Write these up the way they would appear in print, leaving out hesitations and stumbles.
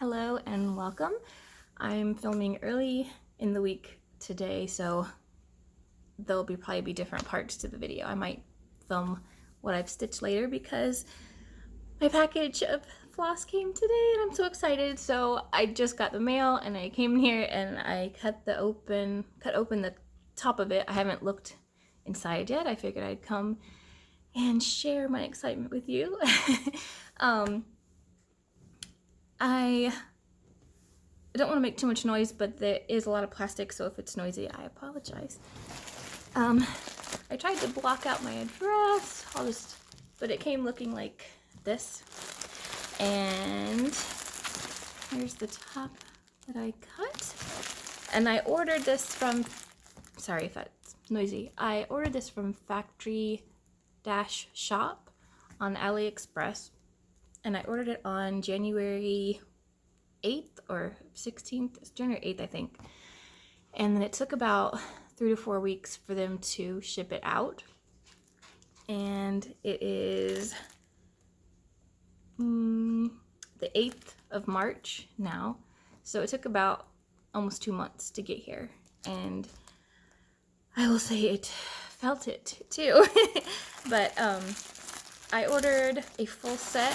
Hello and welcome. I'm filming early in the week today, so there'll probably be different parts to the video. I might film what I've stitched later because my package of floss came today and I'm so excited. So I just got the mail and I came here and I cut open the top of it. I haven't looked inside yet. I figured I'd come and share my excitement with you. I don't want to make too much noise, but there is a lot of plastic, so if it's noisy, I apologize. I tried to block out my address, but it came looking like this. And here's the top that I cut. And I ordered this from, sorry if that's noisy, I ordered this from Factory-Shop on AliExpress. And I ordered it on January 8th or 16th, it's January 8th, I think. And then it took about 3 to 4 weeks for them to ship it out. And it is the 8th of March now. So it took about almost 2 months to get here. And I will say it felt it too. But I ordered a full set,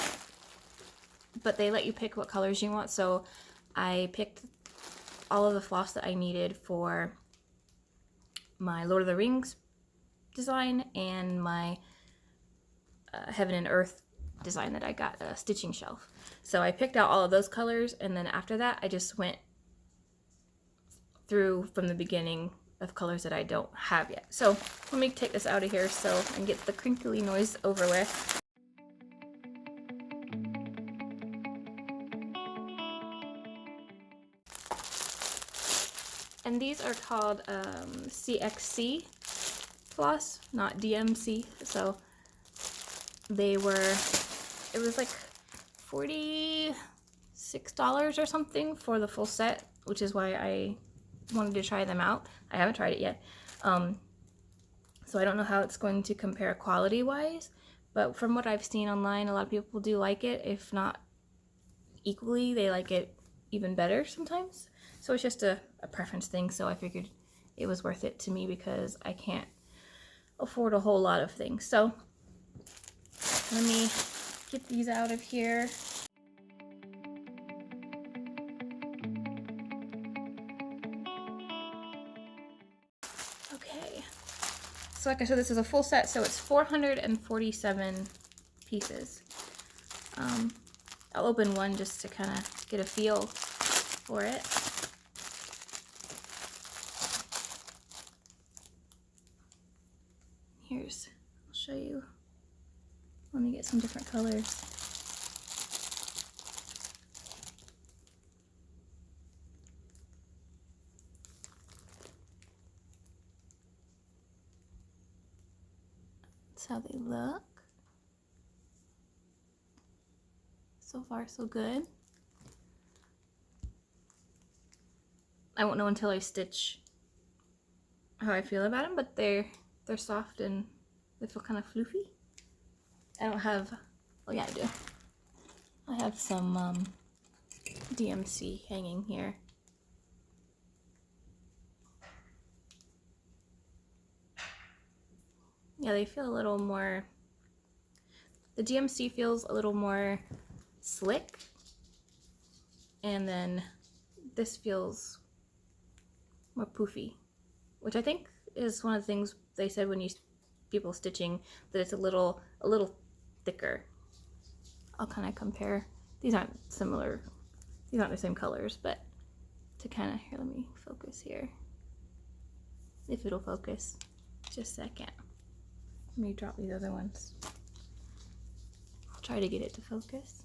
but they let you pick what colors you want. So I picked all of the floss that I needed for my Lord of the Rings design and my Heaven and Earth design that I got, a stitching shelf. So I picked out all of those colors, and then after that I just went through from the beginning of colors that I don't have yet. So let me take this out of here so I can get the crinkly noise over with. And these are called CXC floss, not DMC. So it was like $46 or something for the full set, which is why I wanted to try them out. I haven't tried it yet. So I don't know how it's going to compare quality wise, but from what I've seen online, a lot of people do like it. If not equally, they like it even better sometimes. So it's just a preference thing, so I figured it was worth it to me because I can't afford a whole lot of things. So let me get these out of here. Okay, so like I said, this is a full set, so it's 447 pieces. I'll open one just to kind of get a feel for it. I'll show you. Let me get some different colors. That's how they look. So far, so good. I won't know until I stitch how I feel about them, but they're soft and they feel kind of floofy. I don't have, well yeah I do. I have some DMC hanging here. Yeah, they feel a little more, the DMC feels a little more slick, and then this feels more poofy, which I think is one of the things they said when people stitching, that it's a little thicker. I'll kind of compare. These aren't similar. These aren't the same colors, but to kind of, here, let me focus here. If it'll focus, just a second. Let me drop these other ones. I'll try to get it to focus.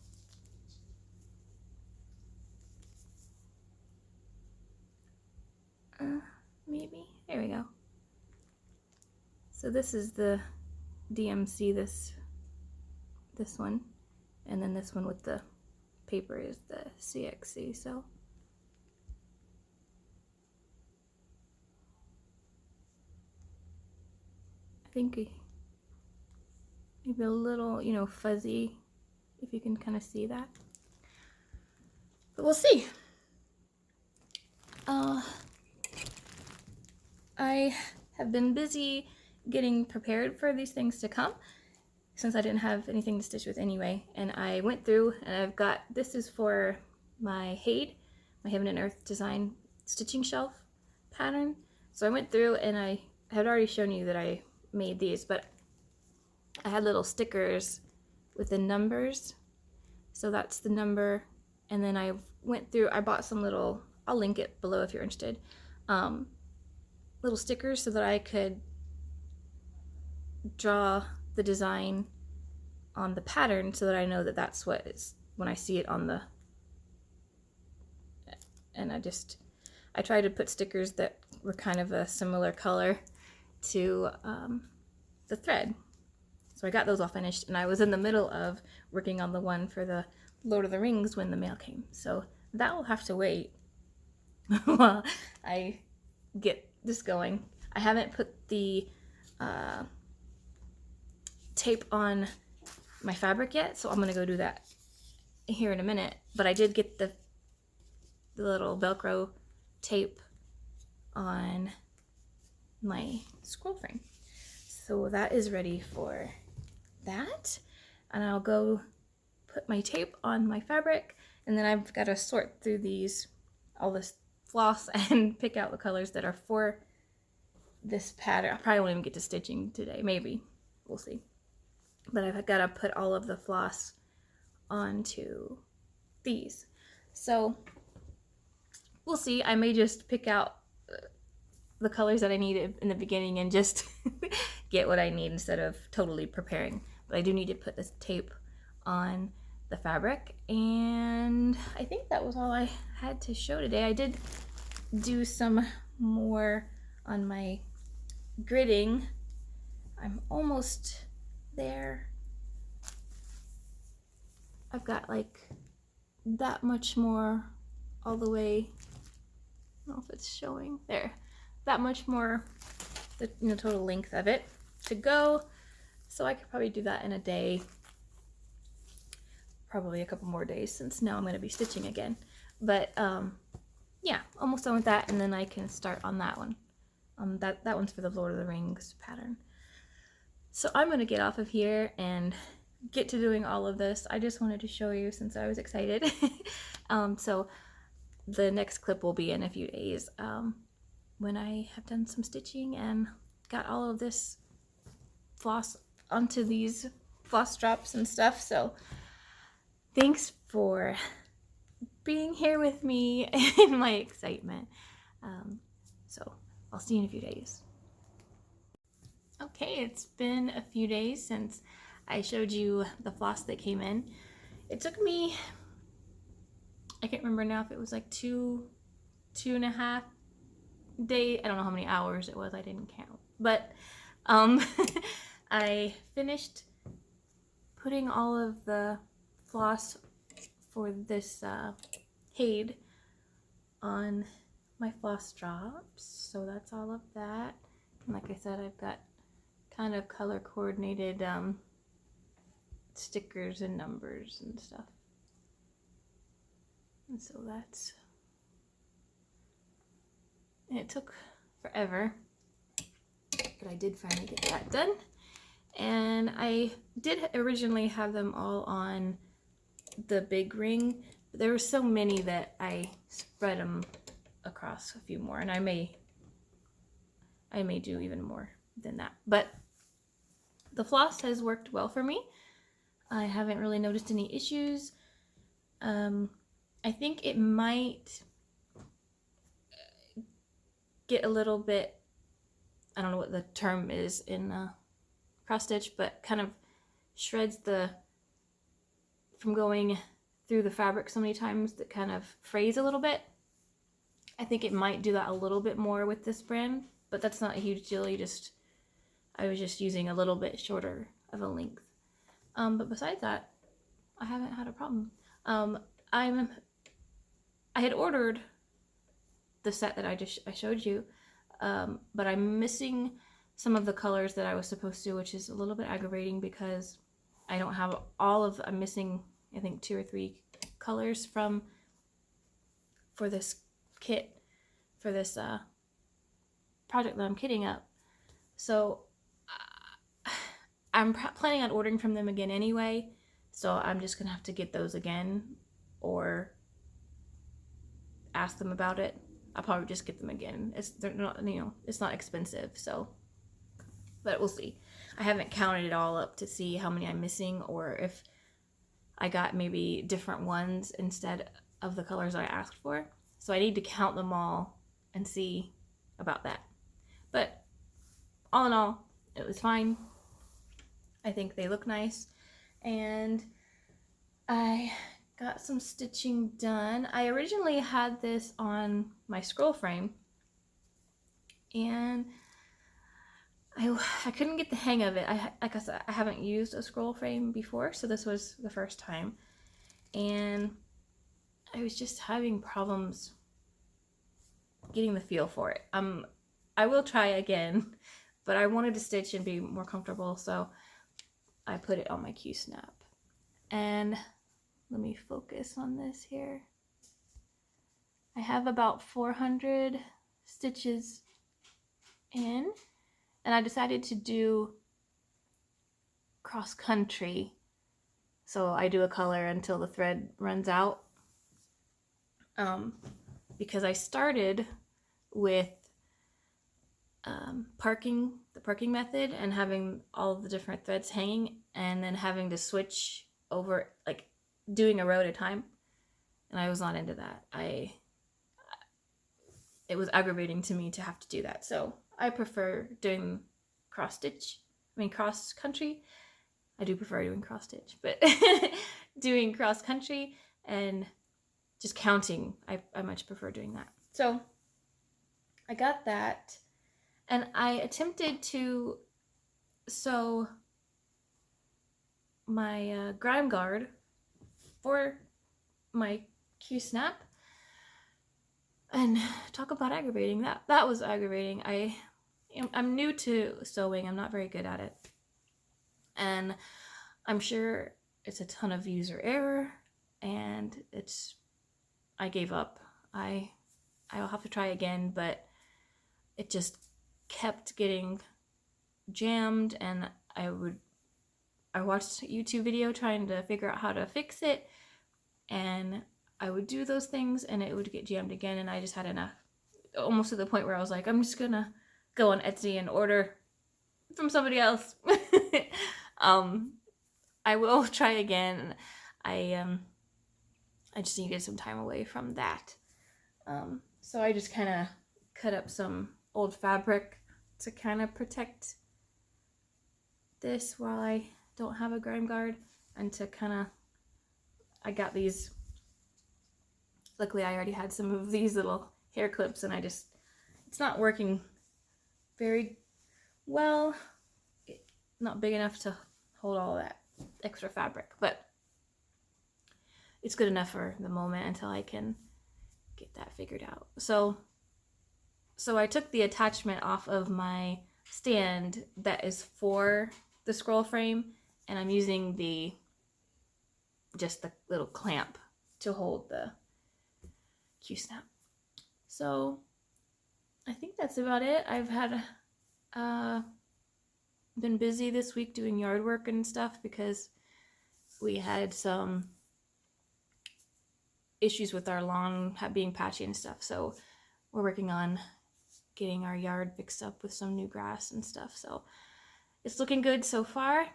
Maybe, there we go. So this is the DMC, this one, and then this one with the paper is the CXC. So I think maybe a little, fuzzy, if you can kind of see that. we'll see. I have been busy getting prepared for these things to come since I didn't have anything to stitch with anyway. And I went through and I've got, this is for my HAED, my Heaven and Earth Design stitching shelf pattern. So I went through and I had already shown you that I made these, but I had little stickers with the numbers. So that's the number. And then I went through, I bought some little, I'll link it below if you're interested, little stickers so that I could draw the design on the pattern so that I know that that's what is when I see it on the, and I tried to put stickers that were kind of a similar color to the thread. So I got those all finished, and I was in the middle of working on the one for the Lord of the Rings when the mail came. So that will have to wait while I get this going. I haven't put the tape on my fabric yet, so I'm gonna go do that here in a minute. But I did get the little Velcro tape on my scroll frame, so that is ready for that. And I'll go put my tape on my fabric, and then I've got to sort through all this floss and pick out the colors that are for this pattern. I probably won't even get to stitching today, maybe, we'll see. But I've got to put all of the floss onto these. So we'll see. I may just pick out the colors that I need in the beginning and just get what I need instead of totally preparing. But I do need to put this tape on the fabric, and I think that was all I had to show today. I did do some more on my gridding. I'm almost there. I've got like that much more all the way, I don't know if it's showing there, that much more, the total length of it to go. So I could probably do that in a day, probably a couple more days, since now I'm going to be stitching again. But yeah, almost done with that, and then I can start on that one. That one's for the Lord of the Rings pattern. So I'm going to get off of here and get to doing all of this. I just wanted to show you since I was excited. So the next clip will be in a few days when I have done some stitching and got all of this floss onto these floss drops and stuff. So thanks for being here with me in my excitement. So I'll see you in a few days. Okay, it's been a few days since I showed you the floss that came in. It took me, I can't remember now if it was like two and a half days. I don't know how many hours it was, I didn't count. But I finished putting all of the floss for this HAED on my floss drops. So that's all of that. And like I said, I've got kind of color coordinated stickers and numbers and stuff. And so that's, and it took forever, but I did finally get that done. And I did originally have them all on the big ring, but there were so many that I spread them across a few more, and I may do even more than that. But the floss has worked well for me. I haven't really noticed any issues. I think it might get a little bit, I don't know what the term is in cross stitch, but kind of shreds from going through the fabric so many times that kind of frays a little bit. I think it might do that a little bit more with this brand, but that's not a huge deal. I was just using a little bit shorter of a length. But besides that, I haven't had a problem. I had ordered the set that I showed you, but I'm missing some of the colors that I was supposed to, which is a little bit aggravating because I don't have I'm missing, I think, 2 or 3 colors from for this kit, for this project that I'm kitting up. So I'm planning on ordering from them again anyway, so I'm just gonna have to get those again or ask them about it. I'll probably just get them again. They're not, you know, it's not expensive, so, but we'll see. I haven't counted it all up to see how many I'm missing, or if I got maybe different ones instead of the colors I asked for. So I need to count them all and see about that. But all in all, it was fine. I think they look nice, and I got some stitching done. I originally had this on my scroll frame, and I couldn't get the hang of it. Like I said, I haven't used a scroll frame before, so this was the first time, and I was just having problems getting the feel for it. I will try again, but I wanted to stitch and be more comfortable, so I put it on my Q-snap. And let me focus on this here. I have about 400 stitches in, and I decided to do cross country. So I do a color until the thread runs out. Because I started with the parking method and having all of the different threads hanging, and then having to switch over, like doing a row at a time, and I was not into that. It was aggravating to me to have to do that, so I prefer doing cross country. I do prefer doing cross stitch, but doing cross country and just counting, I much prefer doing that. So I got that, and I attempted to sew my grime guard for my Q-snap, and talk about aggravating. That was aggravating. I'm new to sewing. I'm not very good at it, and I'm sure it's a ton of user error, and I gave up. I'll have to try again, but it just kept getting jammed, and I watched a YouTube video trying to figure out how to fix it, and I would do those things and it would get jammed again, and I just had enough. Almost to the point where I was like, I'm just gonna go on Etsy and order from somebody else. I will try again. I just needed some time away from that. So I just kind of cut up some old fabric to kind of protect this while I don't have a grime guard, and to kind of, I got these, luckily I already had some of these little hair clips, and it's not working very well, not big enough to hold all that extra fabric, but it's good enough for the moment until I can get that figured out. So I took the attachment off of my stand that is for the scroll frame, and I'm using just the little clamp to hold the Q-snap. So I think that's about it. I've had been busy this week doing yard work and stuff because we had some issues with our lawn being patchy and stuff. So we're working on getting our yard fixed up with some new grass and stuff. So it's looking good so far,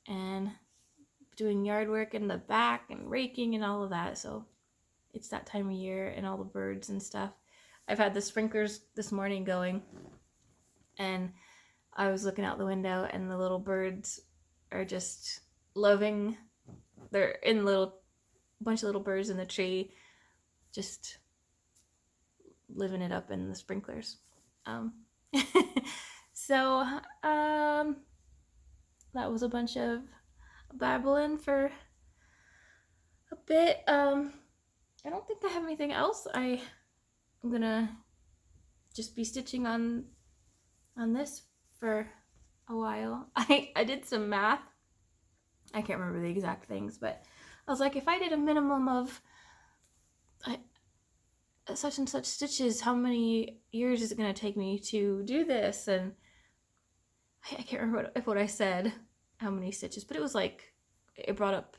and doing yard work in the back and raking and all of that. So it's that time of year, and all the birds and stuff. I've had the sprinklers this morning going, and I was looking out the window, and the little birds are just loving. They're in bunch of little birds in the tree, just living it up in the sprinklers. So that was a bunch of babbling for a bit. I don't think I have anything else. I'm gonna just be stitching on this for a while. I did some math. I can't remember the exact things, but I was like, if I did a minimum of such and such stitches. How many years is it going to take me to do this? And I can't remember what I said, how many stitches, but it was like, it brought up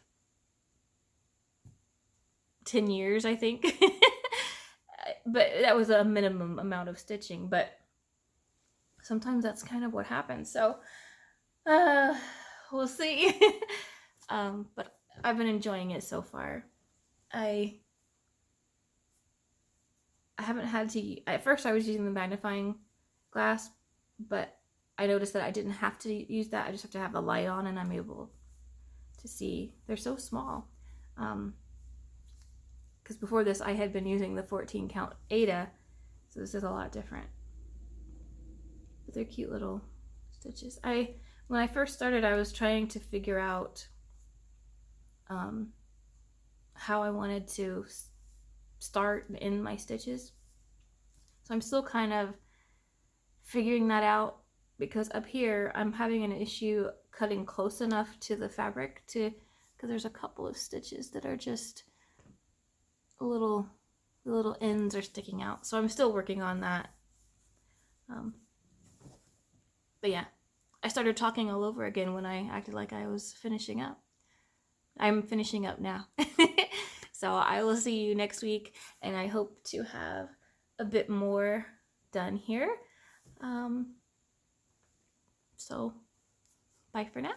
10 years, I think. But that was a minimum amount of stitching, but sometimes that's kind of what happens. So we'll see. But I've been enjoying it so far. I haven't had to, at first I was using the magnifying glass, but I noticed that I didn't have to use that. I just have to have the light on and I'm able to see. They're so small. Because before this I had been using the 14 count Ada, so this is a lot different. But they're cute little stitches. When I first started, I was trying to figure out how I wanted to start and end my stitches. So I'm still kind of figuring that out, because up here I'm having an issue cutting close enough to the fabric because there's a couple of stitches that are just the little ends are sticking out. So I'm still working on that. But yeah, I started talking all over again when I acted like I was finishing up. I'm finishing up now. So I will see you next week, and I hope to have a bit more done here. So bye for now.